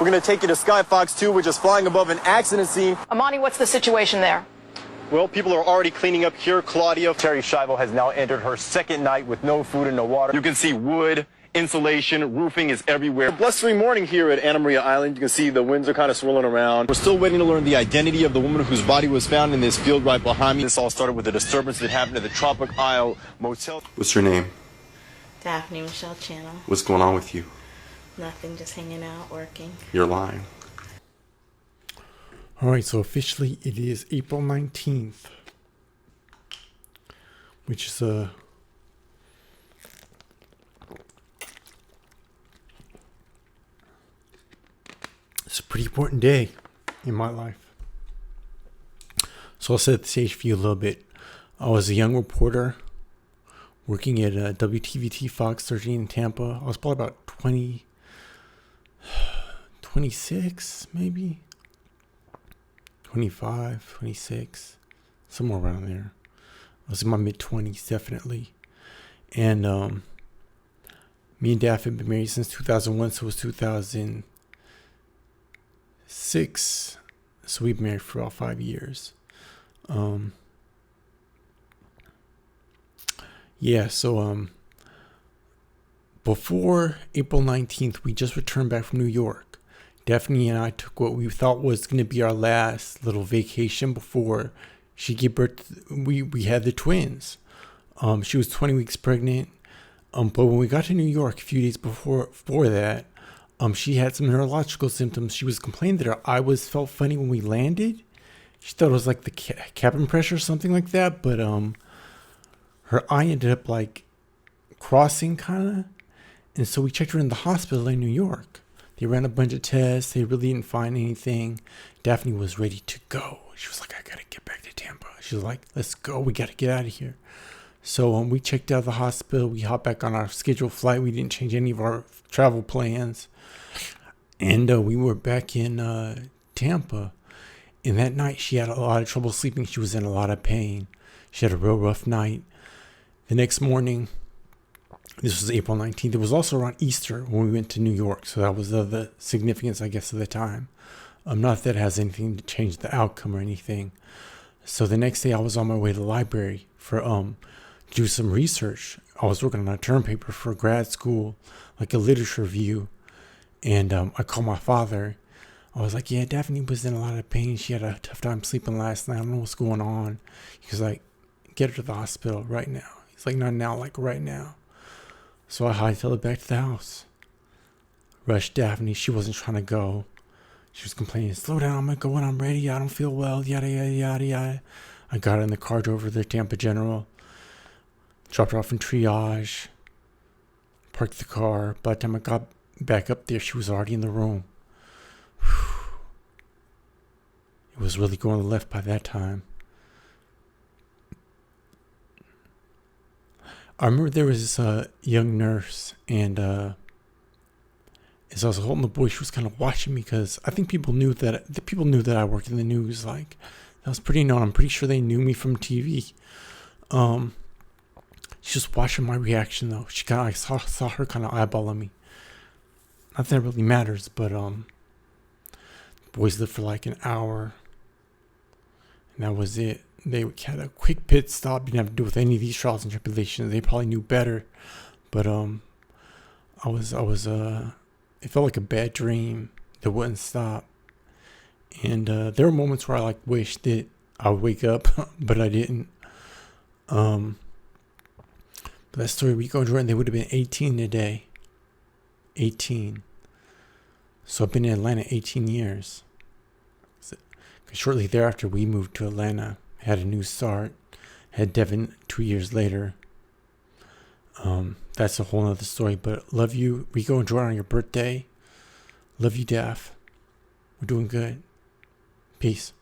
We're going to take you to Sky Fox 2, which is flying above an accident scene. Amani, what's the situation there? Well, people are already cleaning up here. Claudia Terry Shivo has now entered her second night with no food and no water. You can see wood, insulation, roofing is everywhere. Blustery morning here at Anna Maria Island. You can see the winds are kind of swirling around. We're still waiting to learn the identity of the woman whose body was found in this field right behind me. This all started with a disturbance that happened at the Tropic Isle Motel. What's your name? Daphne Michelle Channel. What's going on with you? Nothing, just hanging out, working. You're lying. All right, so officially it is April 19th, which is it's a pretty important day in my life. So I'll set the stage for you a little bit. I was a young reporter working at WTVT Fox 13 in Tampa. I was probably about 26 maybe. 25, 26, somewhere around there. I was in my mid-20s, definitely. And me and Daph had been married since 2001, so it was 2006. So we've been married for about 5 years. Before April 19th, we just returned back from New York. Daphne and I took what we thought was going to be our last little vacation before she gave birth. We had the twins. She was 20 weeks pregnant. But when we got to New York a few days before that, she had some neurological symptoms. She was complaining that her eye felt funny when we landed. She thought it was like the cabin pressure or something like that. But her eye ended up like crossing kind of. And so we checked her in the hospital in New York. They ran a bunch of tests. They really didn't find anything. Daphne was ready to go. She was like, I got to get back to Tampa. She was like, let's go. We got to get out of here. So we checked out of the hospital. We hopped back on our scheduled flight. We didn't change any of our travel plans. And we were back in Tampa. And that night, she had a lot of trouble sleeping. She was in a lot of pain. She had a real rough night. The next morning, this was April 19th. It was also around Easter when we went to New York. So that was the significance, I guess, of the time. Not that it has anything to change the outcome or anything. So the next day I was on my way to the library for do some research. I was working on a term paper for grad school, like a literature review. And I called my father. I was like, yeah, Daphne was in a lot of pain. She had a tough time sleeping last night. I don't know what's going on. He was like, get her to the hospital right now. He's like, not now, like right now. So I hightailed it back to the house. Rushed Daphne. She wasn't trying to go. She was complaining, slow down, I'm going to go when I'm ready. I don't feel well, yada, yada, yada, yada. I got her in the car, drove her to the Tampa General. Dropped her off in triage. Parked the car. By the time I got back up there, she was already in the room. It was really going left by that time. I remember there was this young nurse, and as I was holding the boy, she was kind of watching me because I think people knew that I worked in the news. Like, that was pretty known. I'm pretty sure they knew me from TV. She's just watching my reaction though. I saw her kind of eyeballing me. Not that it really matters, but the boys lived for like an hour, and that was it. They had a quick pit stop. Didn't have to deal with any of these trials and tribulations. They probably knew better, but it felt like a bad dream that wouldn't stop. And there were moments where I like wished that I would wake up, but I didn't. But that story, Rico and Jordan, they would have been 18 today. 18. So I've been in Atlanta 18 years. Shortly thereafter, we moved to Atlanta. Had a new start. Had Devin 2 years later. That's a whole nother story. But love you, Rico and Jordan, on your birthday. Love you, Daph. We're doing good. Peace.